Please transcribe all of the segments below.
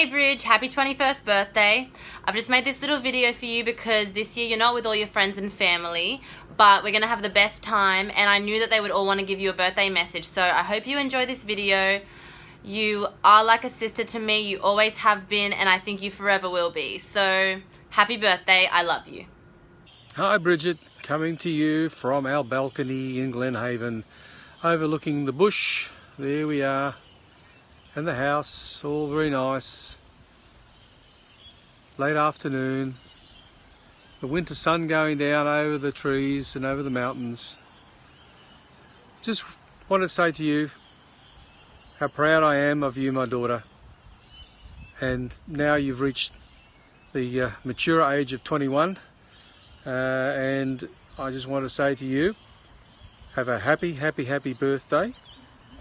Hey Bridge, happy 21st birthday. I've just made this little video for you because this year you're not with all your friends and family, but we're going to have the best time, and I knew that they would all want to give you a birthday message, so I hope you enjoy this video. You are like a sister to me, you always have been, and I think you forever will be. So, happy birthday, I love you. Hi Bridget, coming to you from our balcony in Glenhaven, overlooking the bush. There we are. And the house, all very nice. Late afternoon, the winter sun going down over the trees and over the mountains. Just want to say to you how proud I am of you, my daughter. And now you've reached the mature age of 21, and I just want to say to you, have a happy birthday.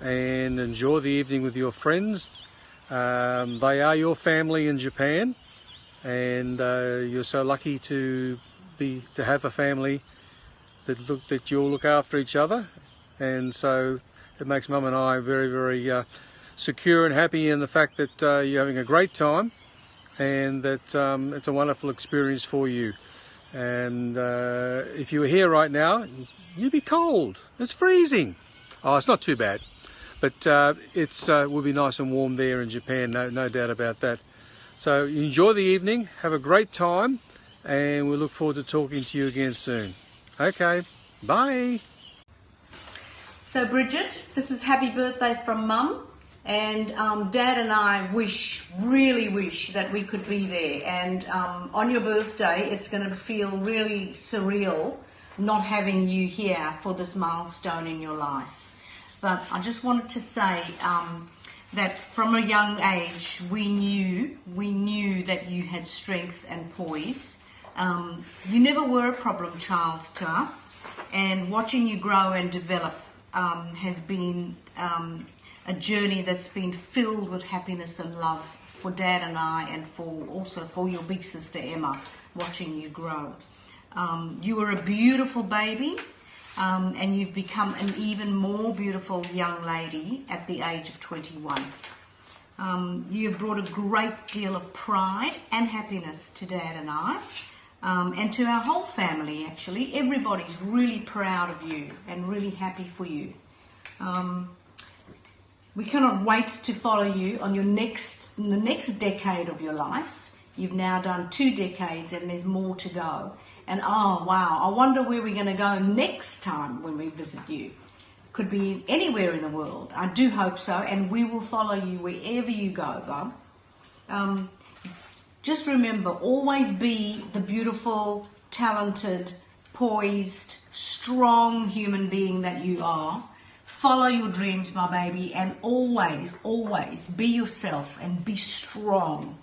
And enjoy the evening with your friends. They are your family in Japan, and you're so lucky to have a family that you'll look after each other, and so it makes Mum and I very secure and happy in the fact that you're having a great time, and that it's a wonderful experience for you. And if you were here right now, you'd be cold. It's freezing. Oh, it's not too bad. But it will be nice and warm there in Japan, no doubt about that. So enjoy the evening, have a great time, and we look forward to talking to you again soon. Okay, bye. So Bridget, this is happy birthday from Mum, and Dad and I really wish that we could be there. And on your birthday, it's going to feel really surreal not having you here for this milestone in your life. But I just wanted to say that from a young age, we knew that you had strength and poise. You never were a problem child to us, and watching you grow and develop has been a journey that's been filled with happiness and love for Dad and I, and also for your big sister Emma, watching you grow. You were a beautiful baby. And you've become an even more beautiful young lady at the age of 21. You've brought a great deal of pride and happiness to Dad and I, and to our whole family actually. Everybody's really proud of you and really happy for you. We cannot wait to follow you on the next decade of your life. You've now done 2 decades and there's more to go. And oh wow, I wonder where we're going to go next time when we visit you. Could be anywhere in the world. I do hope so, and we will follow you wherever you go, Bub. Just remember, always be the beautiful, talented, poised, strong human being that you are. Follow your dreams, my baby, and always be yourself and be strong.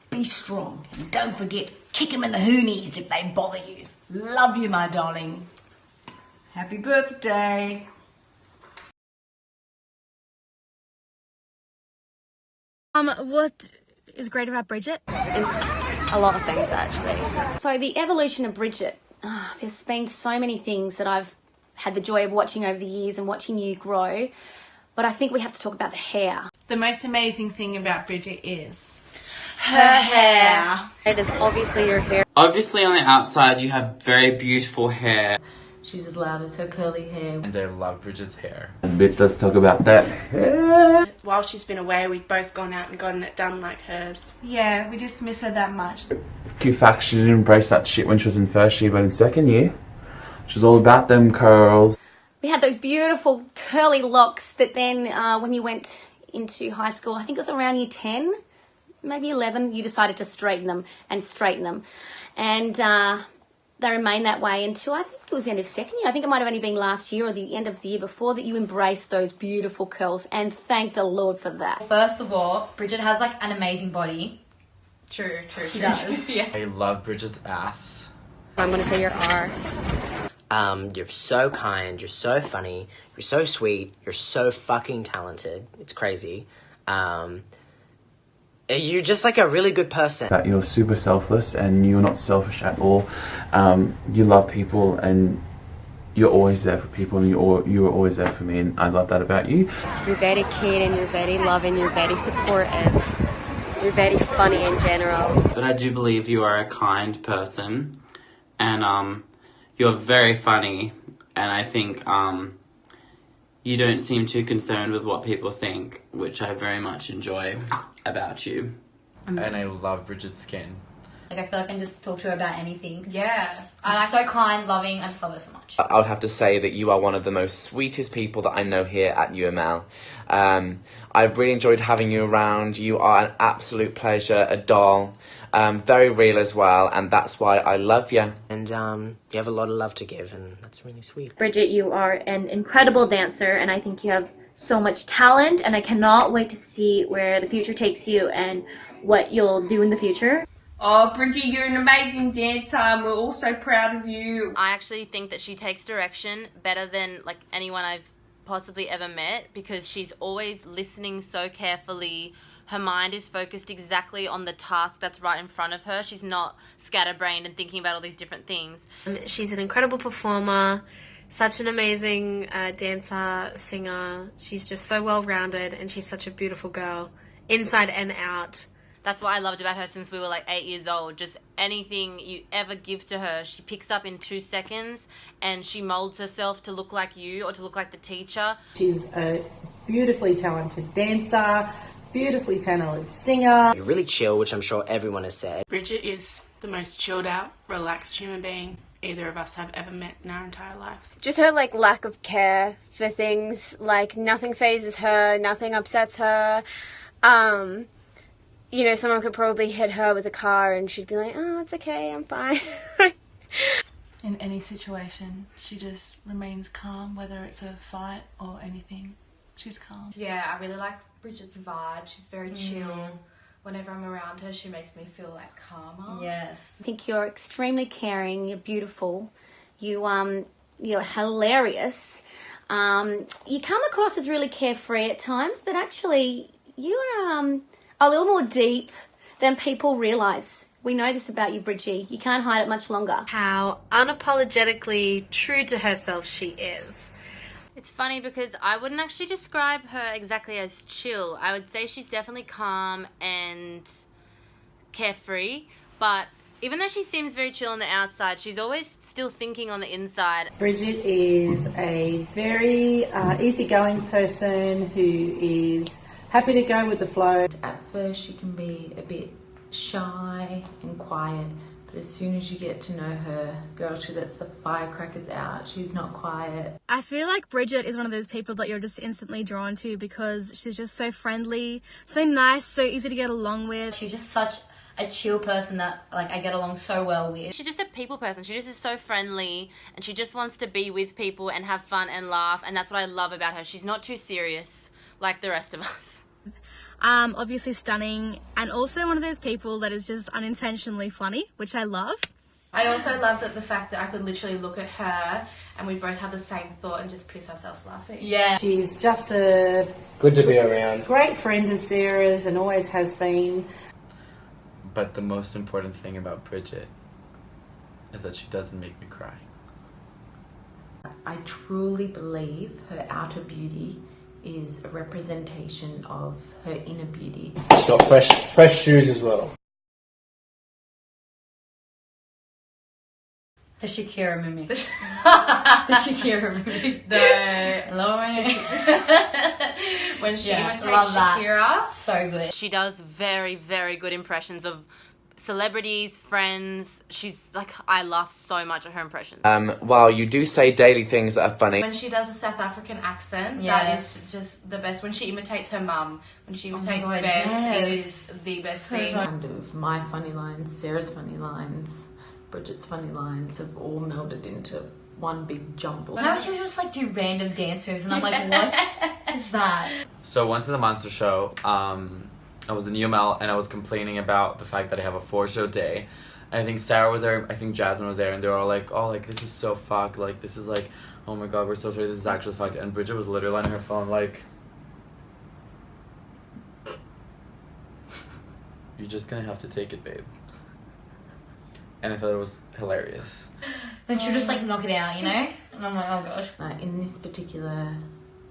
Be strong. And don't forget, kick them in the hoonies if they bother you. Love you, my darling. Happy birthday. What is great about Bridgette? A lot of things, actually. So the evolution of Bridgette, there's been so many things that I've had the joy of watching over the years and watching you grow, but I think we have to talk about the hair. The most amazing thing about Bridgette is her hair. It is obviously your hair. Obviously on the outside you have very beautiful hair. She's as loud as her curly hair. And I love Bridgette's hair. Let's talk about that hair. While she's been away, we've both gone out and gotten it done like hers. Yeah, we just miss her that much. Cute fact, she didn't embrace that shit when she was in first year, but in second year, she was all about them curls. We had those beautiful curly locks that then when you went into high school, I think it was around year 10, maybe 11, you decided to straighten them. And they remained that way until I think it was the end of second year. I think it might have only been last year or the end of the year before that you embraced those beautiful curls, and thank the Lord for that. First of all, Bridgette has like an amazing body. True. She does. Yeah. I love Bridgette's ass. I'm gonna say your arse. You're so kind, you're so funny, you're so sweet, you're so fucking talented. It's crazy. You're just like a really good person. That you're super selfless and you're not selfish at all. You love people and you're always there for people, and you were always there for me, and I love that about you. You're very caring, you're very loving, you're very supportive. You're very funny in general. But I do believe you are a kind person, and you're very funny, and I think you don't seem too concerned with what people think, which I very much enjoy about you. And I love Bridgette's skin. Like, I feel like I can just talk to her about anything. Yeah. She's so kind, loving. I just love her so much. I would have to say that you are one of the most sweetest people that I know here at UML. I've really enjoyed having you around. You are an absolute pleasure, a doll, very real as well, and that's why I love you. And you have a lot of love to give, and that's really sweet. Bridgette, you are an incredible dancer, and I think you have so much talent, and I cannot wait to see where the future takes you and what you'll do in the future. Oh, Bridgette, you're an amazing dancer, and we're all so proud of you. I actually think that she takes direction better than like anyone I've possibly ever met, because she's always listening so carefully. Her mind is focused exactly on the task that's right in front of her. She's not scatterbrained and thinking about all these different things. She's an incredible performer, such an amazing dancer, singer. She's just so well-rounded, and she's such a beautiful girl, inside and out. That's what I loved about her since we were like 8 years old. Just anything you ever give to her, she picks up in 2 seconds, and she molds herself to look like you or to look like the teacher. She's a beautifully talented dancer, beautifully talented singer. You're really chill, which I'm sure everyone has said. Bridgette is the most chilled out, relaxed human being either of us have ever met in our entire lives. Just her like lack of care for things, like nothing phases her, nothing upsets her. You know, someone could probably hit her with a car and she'd be like, oh, it's okay, I'm fine. In any situation, she just remains calm, whether it's a fight or anything. She's calm. Yeah, I really like Bridgette's vibe. She's very chill. Whenever I'm around her, she makes me feel like calmer. Yes. I think you're extremely caring, you're beautiful, you're hilarious. You come across as really carefree at times, but actually you're a little more deep than people realise. We know this about you, Bridgie. You can't hide it much longer. How unapologetically true to herself she is. It's funny because I wouldn't actually describe her exactly as chill. I would say she's definitely calm and carefree, but even though she seems very chill on the outside, she's always still thinking on the inside. Bridgette is a very easygoing person who is happy to go with the flow. At first she can be a bit shy and quiet, but as soon as you get to know her, girl, she lets the firecrackers out. She's not quiet. I feel like Bridgette is one of those people that you're just instantly drawn to because she's just so friendly, so nice, so easy to get along with. She's just such a chill person that like I get along so well with. She's just a people person. She just is so friendly and she just wants to be with people and have fun and laugh, and that's what I love about her. She's not too serious like the rest of us. Obviously stunning, and also one of those people that is just unintentionally funny, which I love. I also love the fact that I could literally look at her and we both have the same thought and just piss ourselves laughing. Yeah. She's just a good to be around. Great friend of Sarah's and always has been. But the most important thing about Bridgette is that she doesn't make me cry. I truly believe her outer beauty is a representation of her inner beauty. She's got fresh shoes as well. The Shakira mimic. The Shakira mimic. When she imitates Shakira. So good. She does very, very good impressions of celebrities, friends. She's like, I laugh so much at her impressions. While you do say daily things that are funny. When she does a South African accent, that is just the best. When she imitates her mum, when she imitates Bev, it is the best thing. Kind of my funny lines, Sarah's funny lines, Bridgette's funny lines have all melded into one big jumble. How she would just like do random dance moves and I'm like, what is that? So once in the Monster Show, I was in UML and I was complaining about the fact that I have a 4-show day. And I think Sarah was there, I think Jasmine was there, and they were all like, oh, like, this is so fucked, like, this is like, oh my god, we're so sorry, this is actually fucked. And Bridgette was literally on her phone like, you're just gonna have to take it, babe. And I thought it was hilarious. Then she'll just like knock it out, you know? And I'm like, oh gosh. In this particular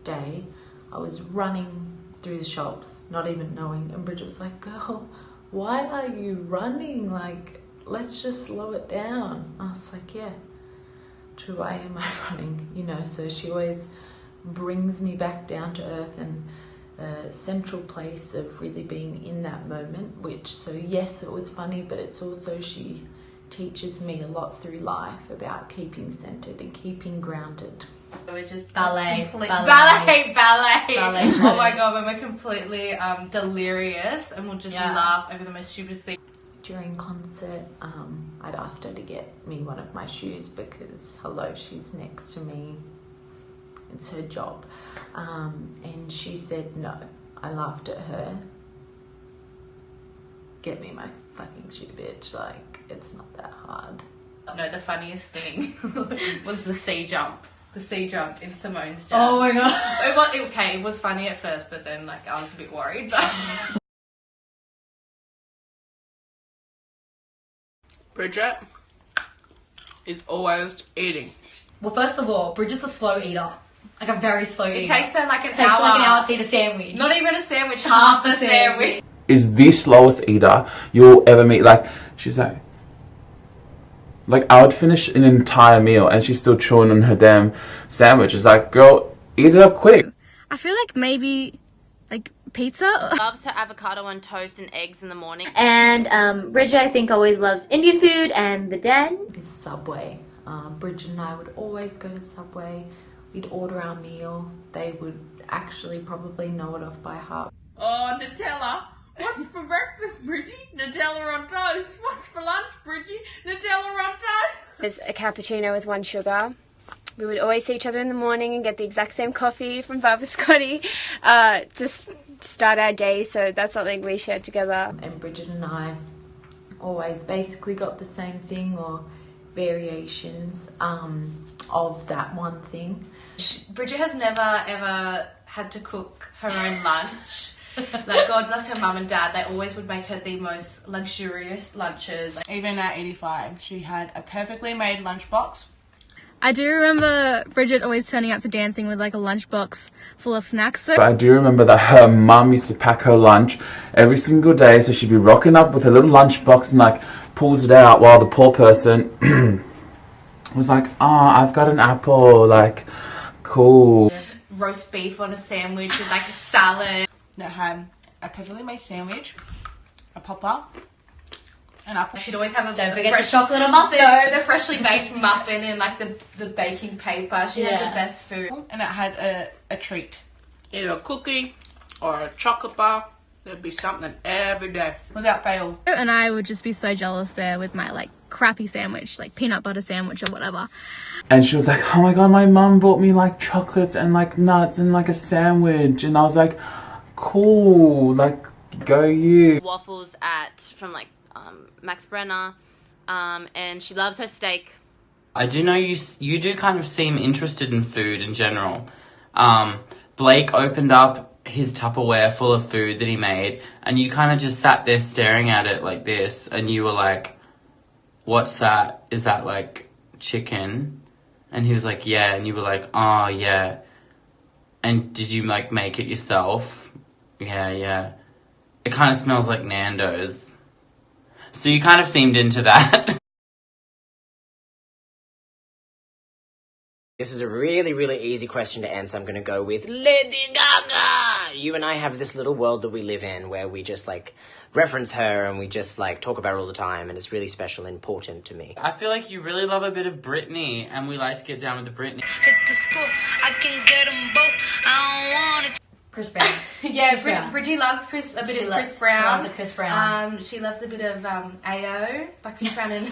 day, I was running through the shops, not even knowing. And Bridget was like, girl, why are you running? Like, let's just slow it down. I was like, yeah, true, why am I running? You know, so she always brings me back down to earth and a central place of really being in that moment, which, so yes, it was funny, but it's also, she teaches me a lot through life about keeping centered and keeping grounded. We're just ballet. ballet. Ballet. Oh my god, when we're completely delirious and we'll just laugh over the most stupidest thing. During concert, I'd asked her to get me one of my shoes because, hello, she's next to me. It's her job. And she said no. I laughed at her. Get me my fucking shoe, bitch. Like, it's not that hard. No, the funniest thing was the sea jump. The sea jump in Simone's jazz. Oh my god. It was funny at first, but then like I was a bit worried. But Bridgette is always eating. Well, first of all, Bridget's a slow eater. Like a very slow eater. it takes her like an Takes hour. like an hour to eat a sandwich. Not even a sandwich, half a sandwich. Is the slowest eater you'll ever meet. Like, she's like, I would finish an entire meal and she's still chewing on her damn sandwich. It's like, girl, eat it up quick. I feel like maybe like pizza. Loves her avocado on toast and eggs in the morning. And Bridget, I think, always loves Indian food, and the dad is Subway. Bridget and I would always go to Subway. We'd order our meal. They would actually probably know it off by heart. Oh, Nutella. What's for breakfast, Bridgie? Nutella on toast. What's for lunch, Bridgie? Nutella on toast. There's a cappuccino with 1 sugar. We would always see each other in the morning and get the exact same coffee from Barbara Scotty to start our day, so that's something we shared together. And Bridget and I always basically got the same thing or variations of that one thing. Bridget has never ever had to cook her own lunch. Like, God bless her mum and dad, they always would make her the most luxurious lunches. Even at 85, she had a perfectly made lunchbox. I do remember Bridget always turning up to dancing with like a lunchbox full of snacks. But I do remember that her mum used to pack her lunch every single day, so she'd be rocking up with her little lunchbox and like pulls it out while the poor person was like, oh, I've got an apple, like, cool. Roast beef on a sandwich with like a salad. That had a perfectly made sandwich, a popper, an apple. She'd always have a Don't forget the chocolate or muffin. No, the freshly baked muffin in like the baking paper. She had the best food. And it had a treat. Either a cookie or a chocolate bar. There'd be something every day, without fail. And I would just be so jealous there with my like crappy sandwich, like peanut butter sandwich or whatever. And she was like, oh my god, my mum bought me like chocolates and like nuts and like a sandwich. And I was like, cool, like, go you. Waffles from like Max Brenner, and she loves her steak. I do know you do kind of seem interested in food in general. Blake opened up his Tupperware full of food that he made, and you kind of just sat there staring at it like this, and you were like, what's that? Is that like chicken? And he was like, yeah. And you were like, oh yeah. And did you like make it yourself? Yeah. It kind of smells like Nando's. So you kind of seemed into that. This is a really, really easy question to answer. I'm going to go with Lady Gaga! You and I have this little world that we live in where we just, like, reference her and we just, like, talk about her all the time, and it's really special and important to me. I feel like you really love a bit of Britney, and we like to get down with the Britney. I can get them both. I don't want it. Chris Brown. Yeah, Bridgie loves Chris Brown. She loves a Chris Brown. She loves a bit of AO by Chris Brown and